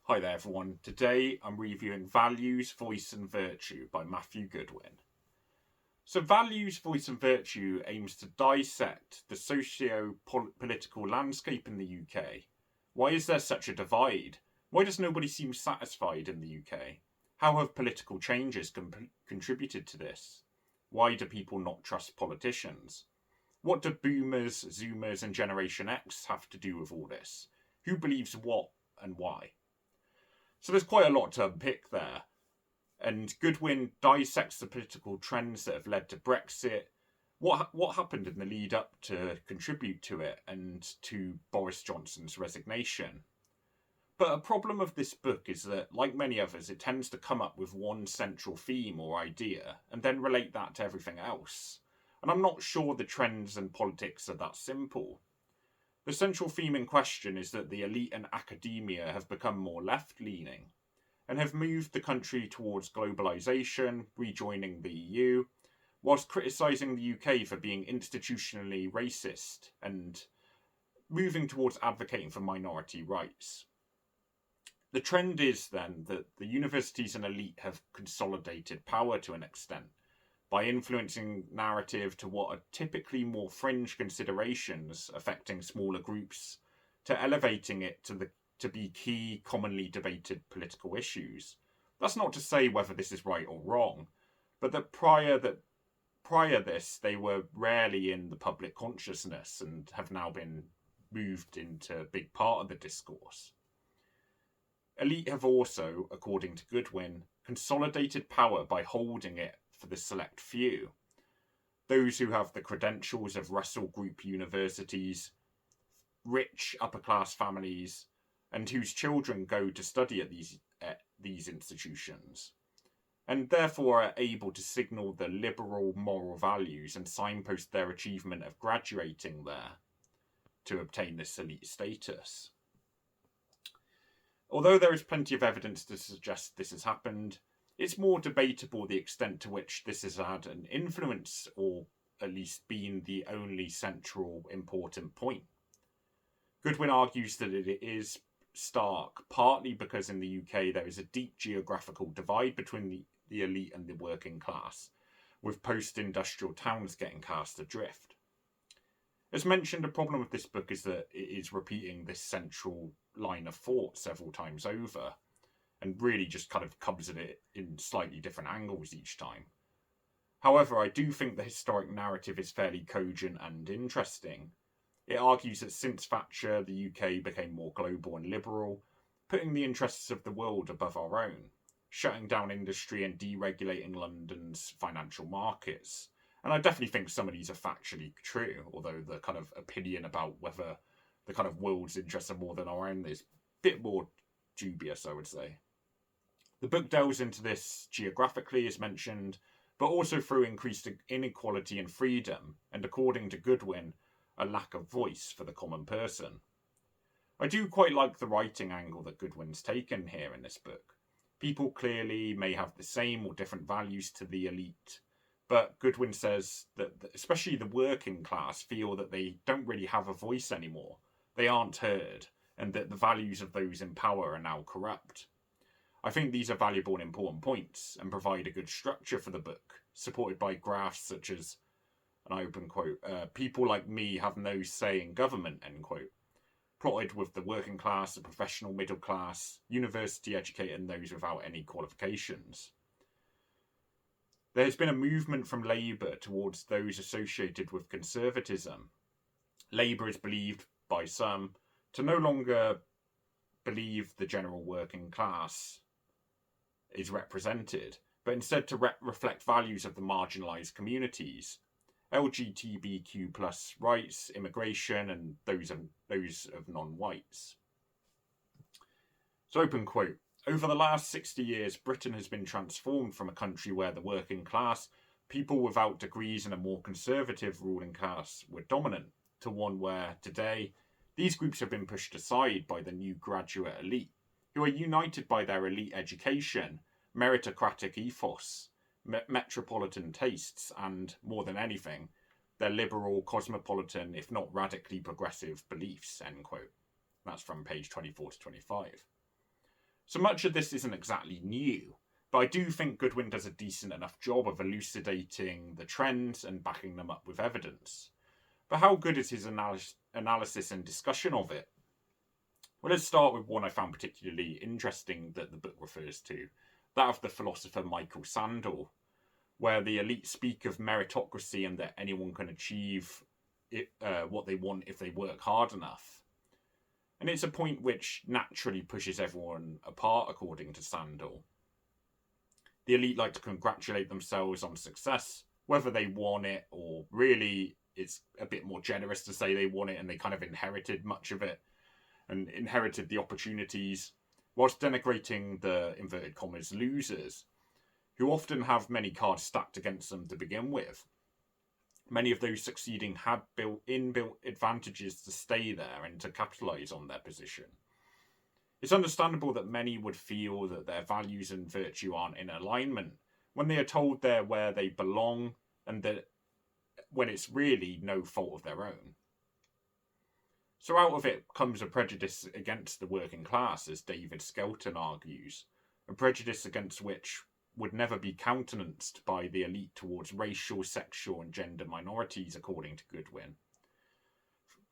Hi there everyone, today I'm reviewing Values, Voice and Virtue by Matthew Goodwin. So Values, Voice and Virtue aims to dissect the socio-political landscape in the UK. Why is there such a divide? Why does nobody seem satisfied in the UK? How have political changes contributed to this? Why do people not trust politicians? What do boomers, zoomers and Generation X have to do with all this? Who believes what and why? So there's quite a lot to unpick there. And Goodwin dissects the political trends that have led to Brexit, what happened in the lead up to contribute to it, and to Boris Johnson's resignation. But a problem of this book is that, like many others, it tends to come up with one central theme or idea, and then relate that to everything else. And I'm not sure the trends and politics are that simple. The central theme in question is that the elite and academia have become more left-leaning and have moved the country towards globalisation, rejoining the EU, whilst criticising the UK for being institutionally racist and moving towards advocating for minority rights. The trend is then that the universities and elite have consolidated power to an extent, by influencing narrative to what are typically more fringe considerations affecting smaller groups, to elevating it to be key, commonly debated political issues. That's not to say whether this is right or wrong, but that prior this, they were rarely in the public consciousness and have now been moved into a big part of the discourse. Elite have also, according to Goodwin, consolidated power by holding it for the select few. Those who have the credentials of Russell Group universities, rich upper-class families, and whose children go to study at these institutions, and therefore are able to signal the liberal moral values and signpost their achievement of graduating there to obtain this elite status. Although there is plenty of evidence to suggest this has happened, it's more debatable the extent to which this has had an influence, or at least been the only central important point. Goodwin argues that it is stark, partly because in the UK there is a deep geographical divide between the elite and the working class, with post-industrial towns getting cast adrift. As mentioned, a problem with this book is that it is repeating this central line of thought several times over, and really just kind of comes at it in slightly different angles each time. However, I do think the historic narrative is fairly cogent and interesting. It argues that since Thatcher, the UK became more global and liberal, putting the interests of the world above our own, shutting down industry and deregulating London's financial markets. And I definitely think some of these are factually true, although the kind of opinion about whether the kind of world's interests are more than our own is a bit more dubious, I would say. The book delves into this geographically, as mentioned, but also through increased inequality and freedom, and according to Goodwin, a lack of voice for the common person. I do quite like the writing angle that Goodwin's taken here in this book. People clearly may have the same or different values to the elite, but Goodwin says that especially the working class feel that they don't really have a voice anymore. They aren't heard, and that the values of those in power are now corrupt. I think these are valuable and important points and provide a good structure for the book, supported by graphs such as, and I open quote, people like me have no say in government, end quote, plotted with the working class, the professional middle class, university educated and those without any qualifications. There has been a movement from Labour towards those associated with conservatism. Labour is believed by some to no longer believe the general working class is represented, but instead to reflect values of the marginalised communities, LGBTQ plus rights, immigration, and those of non-whites. So open quote, over the last 60 years, Britain has been transformed from a country where the working class, people without degrees and a more conservative ruling class were dominant, to one where, today, these groups have been pushed aside by the new graduate elite, who are united by their elite education, meritocratic ethos, metropolitan tastes, and, more than anything, their liberal, cosmopolitan, if not radically progressive beliefs, end quote. That's from page 24 to 25. So much of this isn't exactly new, but I do think Goodwin does a decent enough job of elucidating the trends and backing them up with evidence. But how good is his analysis and discussion of it? Well, let's start with one I found particularly interesting that the book refers to, that of the philosopher Michael Sandel, where the elite speak of meritocracy and that anyone can achieve what they want if they work hard enough. And it's a point which naturally pushes everyone apart, according to Sandel. The elite like to congratulate themselves on success, whether they won it or really it's a bit more generous to say they won it and they kind of inherited much of it and inherited the opportunities, whilst denigrating the, inverted commas, losers, who often have many cards stacked against them to begin with. Many of those succeeding had inbuilt advantages to stay there and to capitalise on their position. It's understandable that many would feel that their values and virtue aren't in alignment when they are told they're where they belong and that when it's really no fault of their own. So out of it comes a prejudice against the working class, as David Skelton argues, a prejudice against which would never be countenanced by the elite towards racial, sexual and gender minorities, according to Goodwin.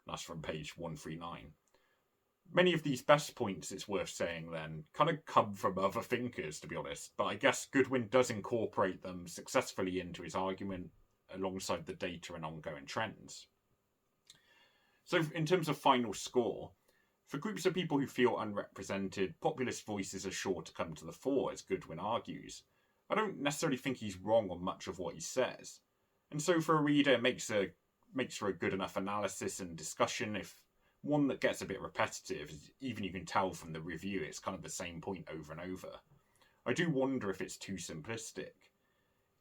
That's from page 139. Many of these best points, it's worth saying then, kind of come from other thinkers, to be honest, but I guess Goodwin does incorporate them successfully into his argument alongside the data and ongoing trends. So in terms of final score, for groups of people who feel unrepresented, populist voices are sure to come to the fore, as Goodwin argues. I don't necessarily think he's wrong on much of what he says. And so for a reader, it makes for a good enough analysis and discussion, if one that gets a bit repetitive, even you can tell from the review, it's kind of the same point over and over. I do wonder if it's too simplistic.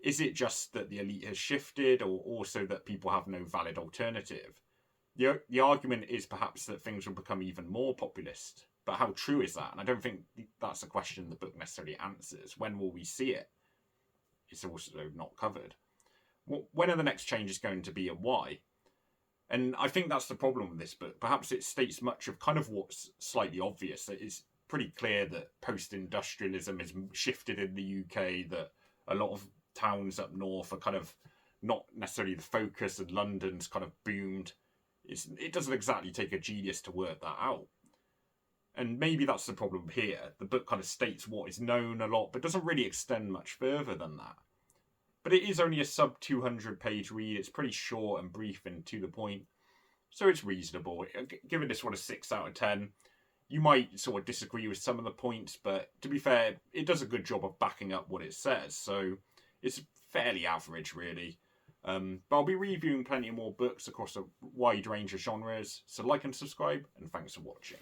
Is it just that the elite has shifted, or also that people have no valid alternative? The argument is perhaps that things will become even more populist, but how true is that? And I don't think that's a question the book necessarily answers. When will we see it? It's also not covered. When are the next changes going to be and why? And I think that's the problem with this book. Perhaps it states much of kind of what's slightly obvious. It's pretty clear that post-industrialism has shifted in the UK, that a lot of towns up north are kind of not necessarily the focus, and London's kind of boomed. It doesn't exactly take a genius to work that out. And maybe that's the problem here. The book kind of states what is known a lot, but doesn't really extend much further than that. But it is only a sub 200 page read. It's pretty short and brief and to the point. So it's reasonable. Giving this one a 6 out of 10. You might sort of disagree with some of the points, but to be fair, it does a good job of backing up what it says. So it's fairly average, really. But I'll be reviewing plenty more books across a wide range of genres. So like and subscribe, and thanks for watching.